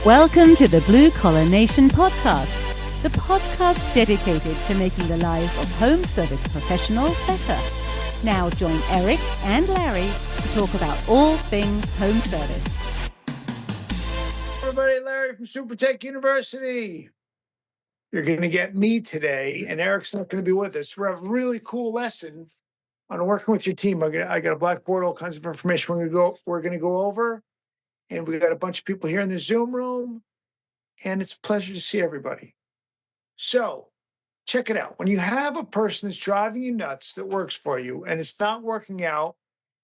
Welcome to the Blue Collar Nation podcast, the podcast dedicated to making the lives of home service professionals better. Now join Eric and Larry to talk about all things home service. Everybody, Larry from Super Tech University. You're going to get me today, and Eric's not going to be with us. We have a really cool lesson on working with your team. I got a blackboard, all kinds of information we're going to go over, and we got a bunch of people here in the Zoom room, and it's a pleasure to see everybody. So check it out. When you have a person that's driving you nuts that works for you, and it's not working out,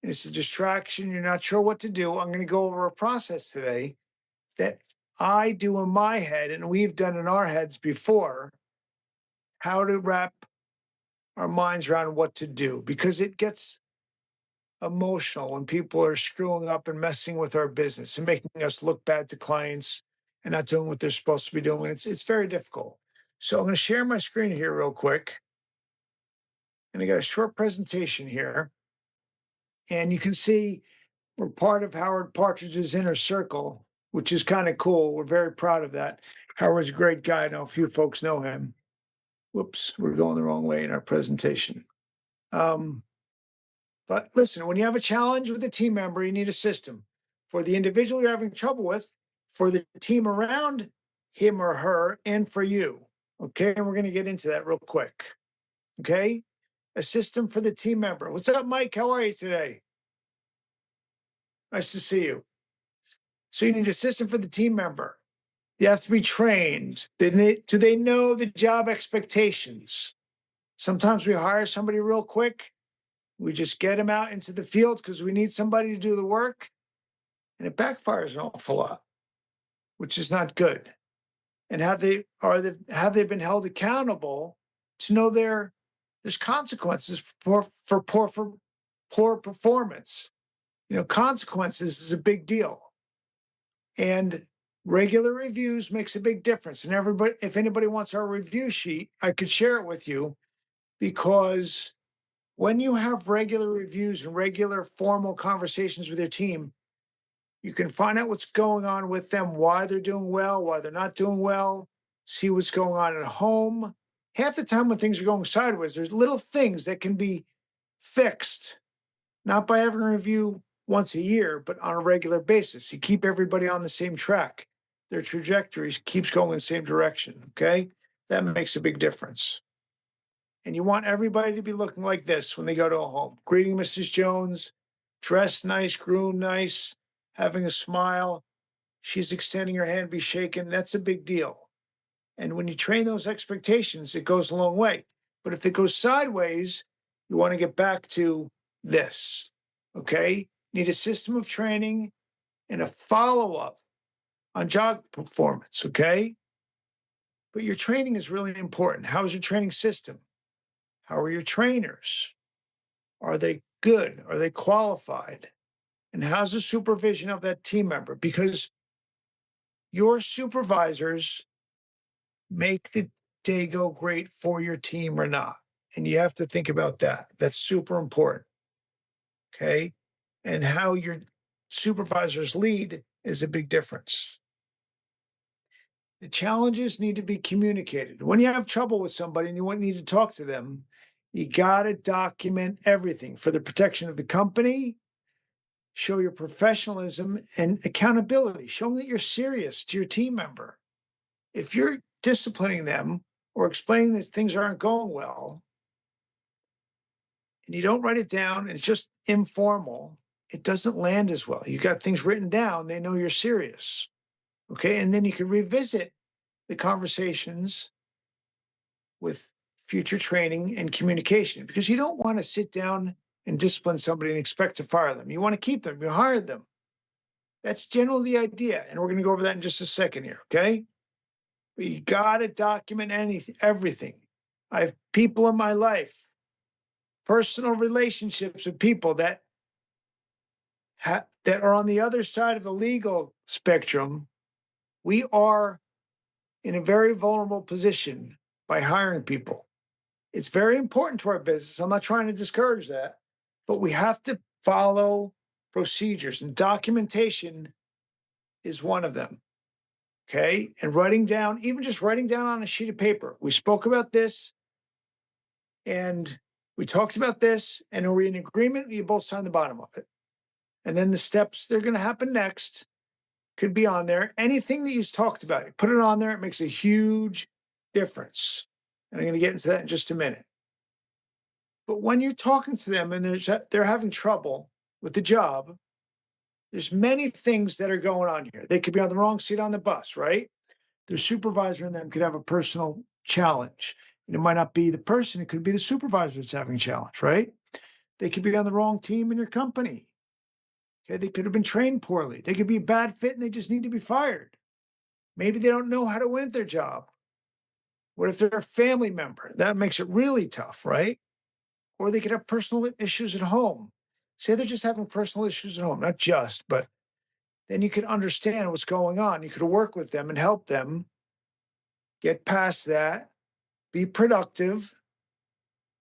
and it's a distraction, you're not sure what to do, I'm going to go over a process today that I do in my head, and we've done in our heads before, how to wrap our minds around what to do, because it gets emotional when people are screwing up and messing with our business and making us look bad to clients and not doing what they're supposed to be doing. It's very difficult. So I'm going to share my screen here real quick. And I got a short presentation here. And you can see we're part of Howard Partridge's inner circle, which is kind of cool. We're very proud of that. Howard's a great guy. I know a few folks know him. Whoops, we're going the wrong way in our presentation. But listen, when you have a challenge with a team member, you need a system. For the individual you're having trouble with, for the team around him or her, and for you. Okay, and we're going to get into that real quick. Okay, a system for the team member. What's up, Mike? How are you today? Nice to see you. So you need a system for the team member. You have to be trained. Do they know the job expectations? Sometimes we hire somebody real quick. We just get them out into the field because we need somebody to do the work. And it backfires an awful lot, which is not good. And have they been held accountable to know there's consequences for poor performance? You know, consequences is a big deal. And regular reviews makes a big difference. And everybody, if anybody wants our review sheet, I could share it with you, because when you have regular reviews and regular formal conversations with your team, you can find out what's going on with them, why they're doing well, why they're not doing well, see what's going on at home. Half the time when things are going sideways, there's little things that can be fixed, not by having a review once a year, but on a regular basis. You keep everybody on the same track. Their trajectories keeps going in the same direction, okay? That makes a big difference. And you want everybody to be looking like this when they go to a home. Greeting Mrs. Jones, dressed nice, groomed nice, having a smile. She's extending her hand, be shaken. That's a big deal. And when you train those expectations, it goes a long way. But if it goes sideways, you want to get back to this, okay? Need a system of training and a follow-up on job performance, okay? But your training is really important. How is your training system? How are your trainers? Are they good? Are they qualified? And how's the supervision of that team member? Because your supervisors make the day go great for your team or not. And you have to think about that. That's super important. Okay. And how your supervisors lead is a big difference. The challenges need to be communicated. When you have trouble with somebody and you need to talk to them, you got to document everything for the protection of the company. Show your professionalism and accountability. Show them that you're serious to your team member. If you're disciplining them or explaining that things aren't going well, and you don't write it down and it's just informal, it doesn't land as well. You got things written down, they know you're serious. Okay, and then you can revisit the conversations with future training and communication, because you don't want to sit down and discipline somebody and expect to fire them. You want to keep them. You hired them. That's generally the idea. And we're going to go over that in just a second here, okay? But you got to document everything. I have people in my life, personal relationships with people that are on the other side of the legal spectrum. We are in a very vulnerable position by hiring people. It's very important to our business. I'm not trying to discourage that, but we have to follow procedures, and documentation is one of them. Okay. And writing down, even just writing down on a sheet of paper. We spoke about this and we talked about this, and are we in agreement? You both sign the bottom of it. And then the steps that are going to happen next could be on there. Anything that you talked about, you put it on there. It makes a huge difference. And I'm going to get into that in just a minute. But when you're talking to them and they're having trouble with the job, there's many things that are going on here. They could be on the wrong seat on the bus, right? Their supervisor and them could have a personal challenge. And it might not be the person, it could be the supervisor that's having a challenge, right? They could be on the wrong team in your company. Okay, they could have been trained poorly. They could be a bad fit and they just need to be fired. Maybe they don't know how to win at their job. What if they're a family member? That makes it really tough, right? Or they could have personal issues at home. Say they're just having personal issues at home, not just, but then you can understand what's going on. You could work with them and help them get past that, be productive,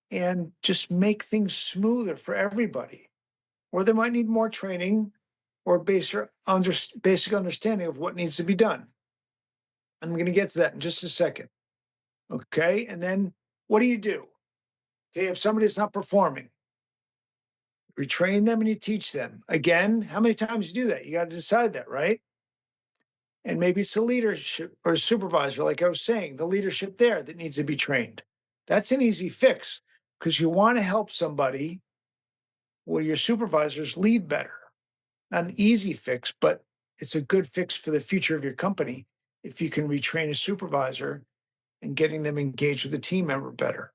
and just make things smoother for everybody. Or they might need more training or basic understanding of what needs to be done. I'm going to get to that in just a second. Okay. And then what do you do? Okay. If somebody's not performing, you train them and you teach them. Again, how many times you do that? You got to decide that, right? And maybe it's the leadership or supervisor, like I was saying, the leadership there that needs to be trained. That's an easy fix because you want to help somebody where your supervisors lead better. Not an easy fix, but it's a good fix for the future of your company if you can retrain a supervisor and getting them engaged with a team member better.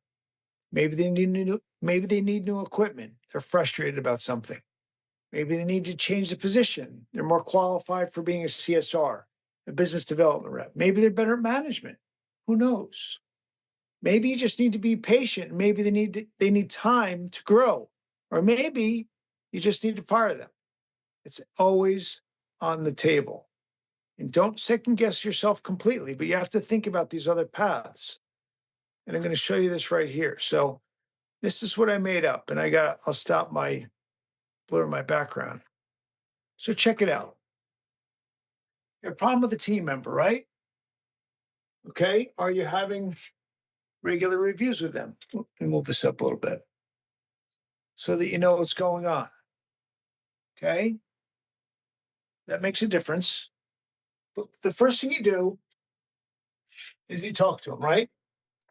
Maybe they need new equipment. They're frustrated about something. Maybe they need to change the position. They're more qualified for being a CSR, a business development rep. Maybe they're better at management. Who knows? Maybe you just need to be patient. Maybe they need time to grow. Or maybe you just need to fire them. It's always on the table. And don't second guess yourself completely, but you have to think about these other paths. And I'm going to show you this right here. So this is what I made up, and I'll stop my blur my background. So check it out. You have a problem with a team member, right? Okay. Are you having regular reviews with them? Let me move this up a little bit so that you know what's going on. Okay. That makes a difference. But the first thing you do is you talk to them, right?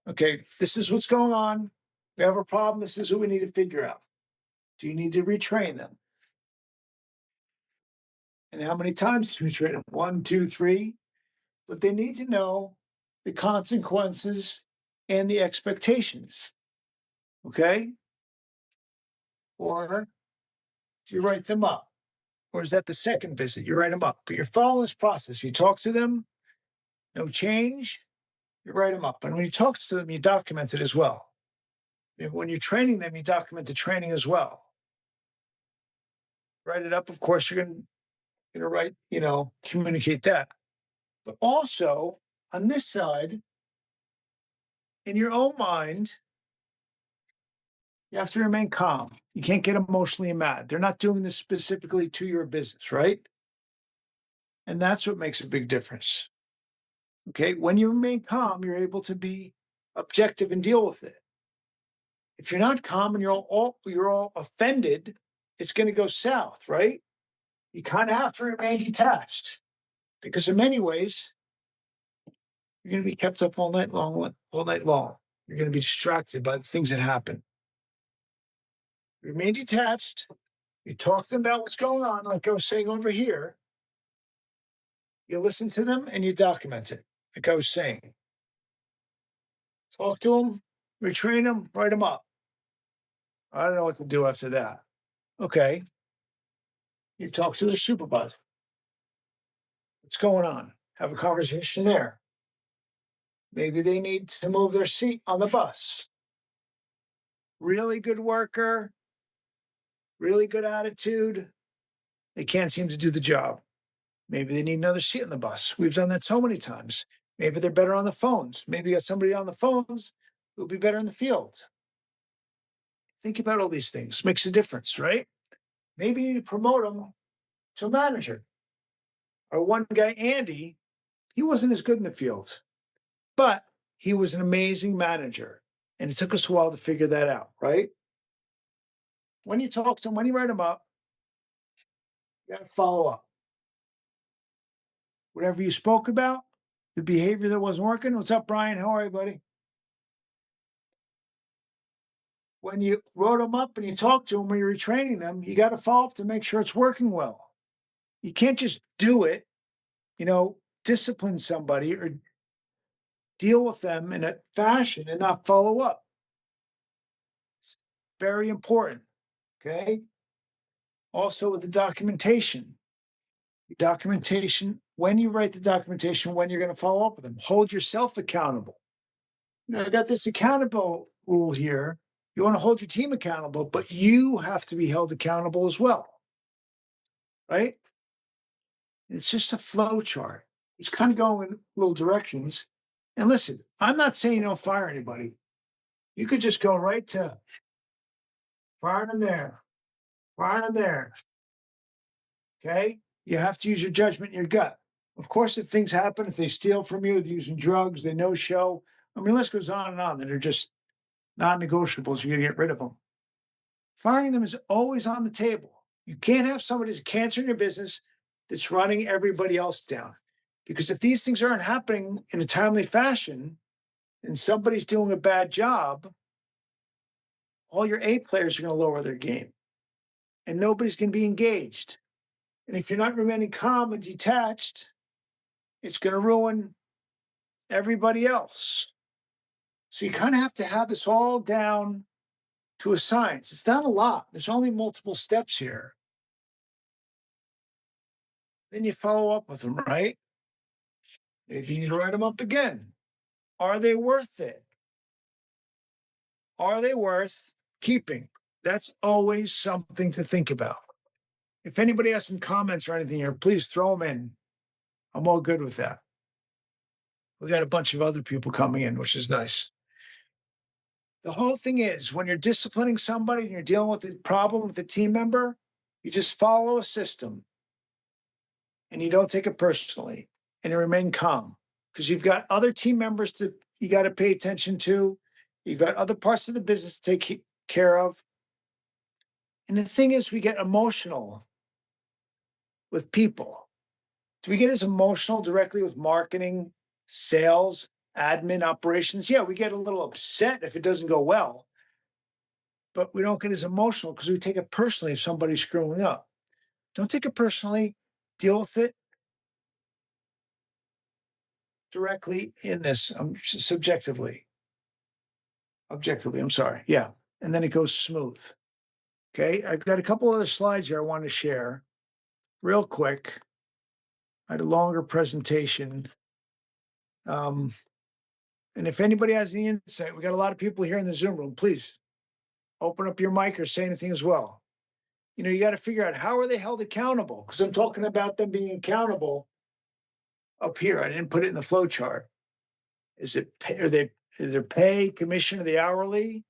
Okay, this is what's going on. We have a problem. This is what we need to figure out. Do you need to retrain them? And how many times do we train them? 1, 2, 3. But they need to know the consequences and the expectations. Okay? Or do you write them up? Or is that the second visit? You write them up. But you're following this process. You talk to them, no change, you write them up. And when you talk to them, you document it as well. When you're training them, you document the training as well. Write it up. Of course, you're going to write, communicate that. But also on this side, in your own mind, you have to remain calm. You can't get emotionally mad. They're not doing this specifically to your business, right? And that's what makes a big difference. Okay. When you remain calm, you're able to be objective and deal with it. If you're not calm and you're all offended, it's going to go south, right? You kind of have to remain detached because in many ways, you're going to be kept up all night long. You're going to be distracted by the things that happen. Remain detached. You talk to them about what's going on, like I was saying over here. You listen to them and you document it, like I was saying. Talk to them, retrain them, write them up. I don't know what to do after that. Okay. You talk to the supervisor. What's going on? Have a conversation there. Maybe they need to move their seat on the bus. Really good worker, really good attitude. They can't seem to do the job. Maybe they need another seat on the bus. We've done that so many times. Maybe they're better on the phones. Maybe you got somebody on the phones who'll be better in the field. Think about all these things. Makes a difference, right? Maybe you need to promote them to a manager. Or one guy, Andy, He wasn't as good in the field, but he was an amazing manager. And it took us a while to figure that out, right? When you talk to him, when you write him up, you got to follow up. Whatever you spoke about, the behavior that wasn't working. What's up, Brian? How are you, buddy? When you wrote them up and you talked to them when you're retraining them, you got to follow up to make sure it's working well. You can't just do it, discipline somebody or deal with them in a fashion and not follow up. It's very important. Okay. Also, with the documentation, when you write the documentation, when you're going to follow up with them, hold yourself accountable. I got this accountable rule here. You want to hold your team accountable, but you have to be held accountable as well. Right? It's just a flow chart. It's kind of going in little directions. And listen, I'm not saying don't fire anybody. You could just go right to fire them there, fire them there. Okay? You have to use your judgment and your gut. Of course, if things happen, if they steal from you, they're using drugs, they no show. I mean, the list goes on and on. That are just non-negotiables. You're going to get rid of them. Firing them is always on the table. You can't have somebody who's a cancer in your business that's running everybody else down. Because if these things aren't happening in a timely fashion and somebody's doing a bad job, all your A players are going to lower their game and nobody's going to be engaged. And if you're not remaining calm and detached, it's going to ruin everybody else. So you kind of have to have this all down to a science. It's not a lot. There's only multiple steps here. Then you follow up with them, right? Maybe you need to write them up again. Are they worth it? Are they worth keeping? That's always something to think about. If anybody has some comments or anything here, please throw them in. I'm all good with that. We got a bunch of other people coming in, which is nice. The whole thing is when you're disciplining somebody and you're dealing with a problem with a team member, you just follow a system and you don't take it personally and you remain calm because you've got other team members that you got to pay attention to. You've got other parts of the business to take care of. And the thing is, we get emotional with people. Do we get as emotional directly with marketing, sales, admin, operations? Yeah, we get a little upset if it doesn't go well, but we don't get as emotional because we take it personally if somebody's screwing up. Don't take it personally. Deal with it directly in this, subjectively. Objectively, I'm sorry. Yeah. And then it goes smooth. Okay. I've got a couple other slides here I want to share real quick. I had a longer presentation. And if anybody has any insight, we got a lot of people here in the Zoom room. Please open up your mic or say anything as well. You got to figure out how are they held accountable? Because I'm talking about them being accountable up here. I didn't put it in the flow chart. Is their pay, commission, or the hourly?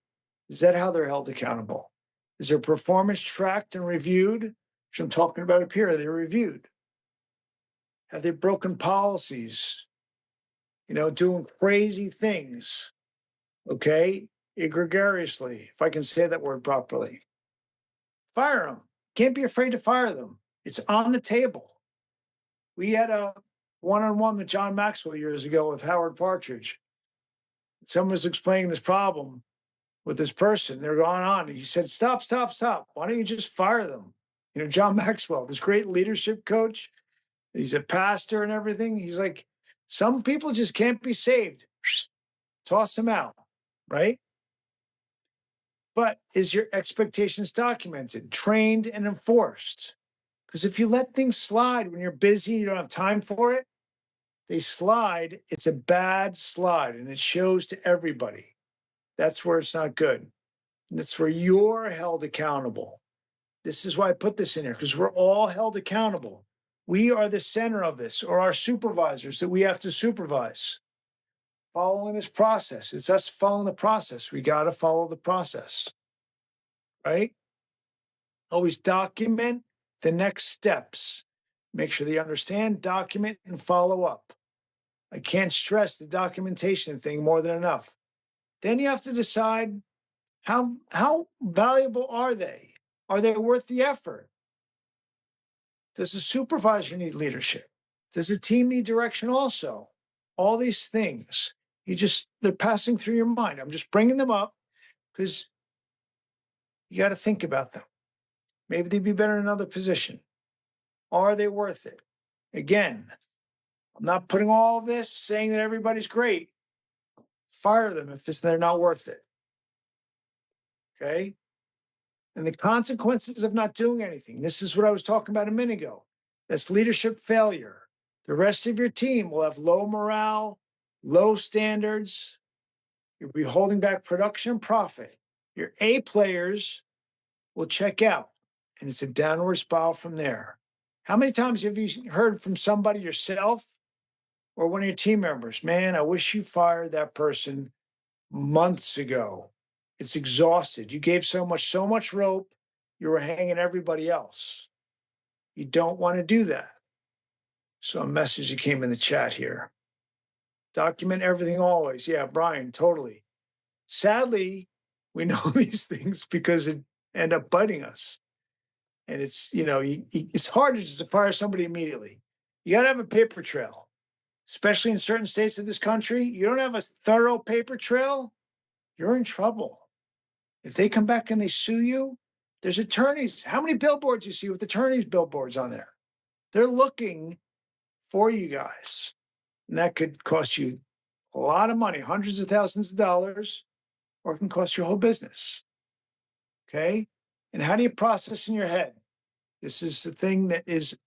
Is that how they're held accountable? Is their performance tracked and reviewed? Which I'm talking about up here. Are they reviewed? Have they broken policies? Doing crazy things. Okay, egregiously, if I can say that word properly. Fire them. Can't be afraid to fire them. It's on the table. We had a one-on-one with John Maxwell years ago with Howard Partridge. Someone was explaining this problem with this person. They're going on. He said, stop. Why don't you just fire them? John Maxwell, this great leadership coach, he's a pastor and everything. He's like, some people just can't be saved. Toss them out, right? But is your expectations documented, trained, and enforced? Because if you let things slide when you're busy, you don't have time for it, they slide. It's a bad slide, and it shows to everybody. That's where it's not good. And that's where you're held accountable. This is why I put this in here, because we're all held accountable. We are the center of this, or our supervisors that we have to supervise. Following this process, it's us following the process. We got to follow the process, right? Always document the next steps. Make sure they understand, document, and follow up. I can't stress the documentation thing more than enough. Then you have to decide how valuable are they? Are they worth the effort? Does a supervisor need leadership? Does a team need direction also? All these things, they're passing through your mind. I'm just bringing them up because you got to think about them. Maybe they'd be better in another position. Are they worth it? Again, I'm not putting all of this saying that everybody's great. Fire them if they're not worth it. Okay? And the consequences of not doing anything. This is what I was talking about a minute ago. That's leadership failure. The rest of your team will have low morale, low standards. You'll be holding back production and profit. Your A players will check out, and it's a downward spiral from there. How many times have you heard from somebody yourself or one of your team members? Man, I wish you fired that person months ago. It's exhausted. You gave so much rope, you were hanging everybody else. You don't want to do that. So a message that came in the chat here. Document everything always. Yeah, Brian, totally. Sadly, we know these things because it end up biting us. And it's, it's hard just to fire somebody immediately. You got to have a paper trail, especially in certain states of this country. You don't have a thorough paper trail, you're in trouble. If they come back and they sue you, there's attorneys. How many billboards you see with attorneys' billboards on there? They're looking for you guys. And that could cost you a lot of money, hundreds of thousands of dollars, or it can cost your whole business. Okay? And how do you process in your head? This is the thing that is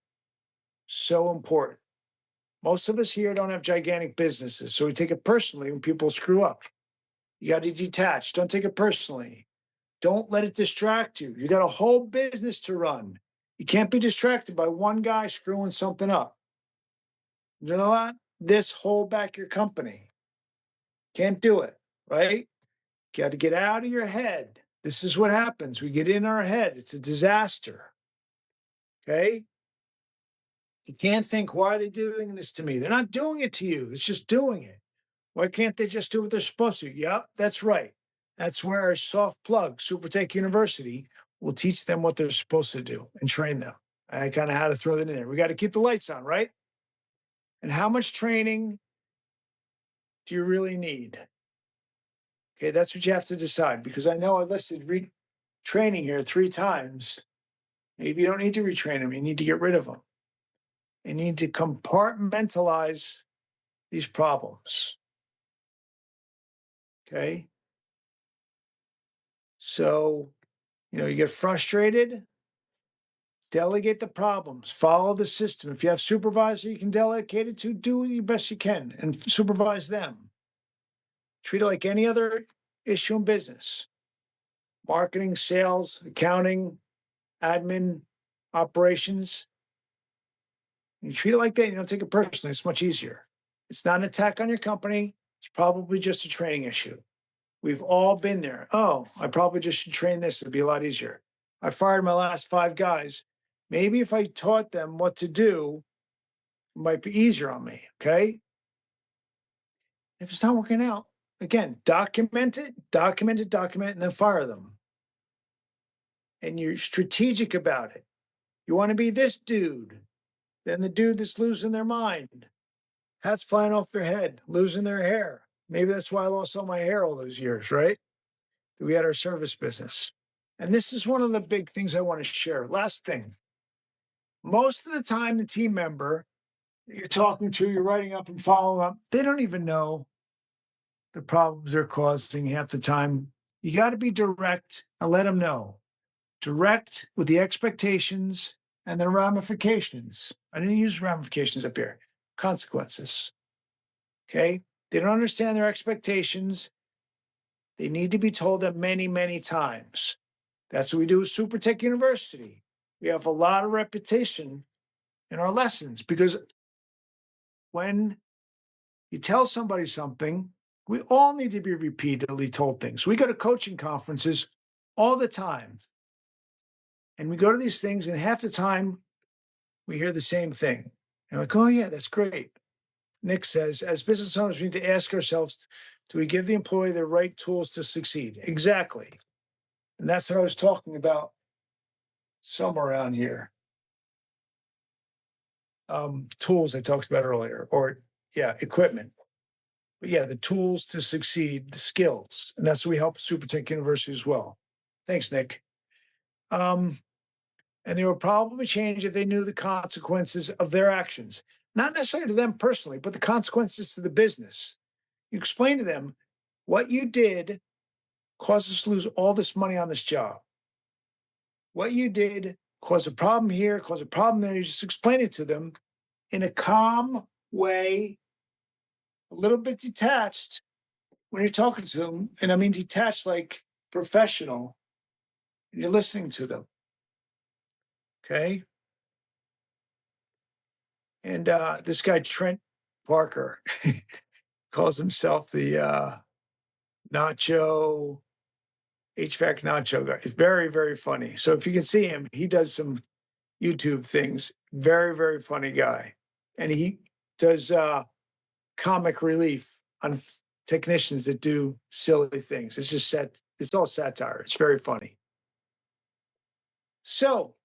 so important. Most of us here don't have gigantic businesses, so we take it personally when people screw up. You got to detach. Don't take it personally. Don't let it distract you. You got a whole business to run. You can't be distracted by one guy screwing something up. You know what? This hold back your company. Can't do it, right? Got to get out of your head. This is what happens. We get in our head. It's a disaster. Okay? You can't think, why are they doing this to me? They're not doing it to you. It's just doing it. Why can't they just do what they're supposed to? Yep, that's right. That's where our soft plug, SuperTech University, will teach them what they're supposed to do and train them. I kind of had to throw that in there. We got to keep the lights on, right? And how much training do you really need? Okay, that's what you have to decide, because I know I listed training here 3 times. Maybe you don't need to retrain them. You need to get rid of them. You need to compartmentalize these problems. Okay. So, you get frustrated, delegate the problems, follow the system. If you have supervisor you can delegate it to, do the best you can and supervise them. Treat it like any other issue in business. Marketing, sales, accounting, admin, operations. You treat it like that, you don't take it personally. It's much easier. It's not an attack on your company. It's probably just a training issue. We've all been there. Oh, I probably just should train this. It'd be a lot easier. I fired my last 5 guys. Maybe if I taught them what to do, it might be easier on me. Okay. If it's not working out, again, document it, and then fire them. And you're strategic about it. You want to be this dude, then the dude that's losing their mind, hats flying off their head, losing their hair. Maybe that's why I lost all my hair all those years, right? We had our service business. And this is one of the big things I want to share. Last thing. Most of the time, the team member that you're talking to, you're writing up and following up, they don't even know the problems they're causing half the time. You got to be direct and let them know. Direct with the expectations and the ramifications. I didn't use ramifications up here. Consequences. Okay? They don't understand their expectations. They need to be told that many, many times. That's what we do at SuperTech University. We have a lot of repetition in our lessons, because when you tell somebody something, we all need to be repeatedly told things. We go to coaching conferences all the time. And we go to these things, and half the time we hear the same thing. And like, oh, yeah, that's great. Nick says, as business owners, we need to ask ourselves, do we give the employee the right tools to succeed? Exactly. And that's what I was talking about somewhere around here. Tools I talked about earlier, or equipment. But yeah, the tools to succeed, the skills. And that's what we help Super Tech University as well. Thanks, Nick. And they would probably change if they knew the consequences of their actions, not necessarily to them personally, but the consequences to the business. You explain to them what you did caused us to lose all this money on this job. What you did caused a problem here, caused a problem there. You just explain it to them in a calm way, a little bit detached when you're talking to them. And I mean detached like professional. And you're listening to them. Okay. And this guy, Trent Parker, calls himself the nacho HVAC nacho guy. It's very, very funny. So if you can see him, he does some YouTube things. Very, very funny guy. And he does comic relief on technicians that do silly things. It's just it's all satire. It's very funny. So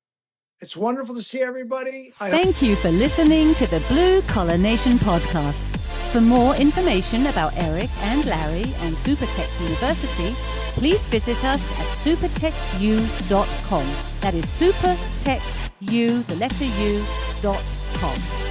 it's wonderful to see everybody. Thank you for listening to the Blue Collar Nation podcast. For more information about Eric and Larry and SuperTech University, please visit us at supertechu.com. That is supertechu, the letter U.com.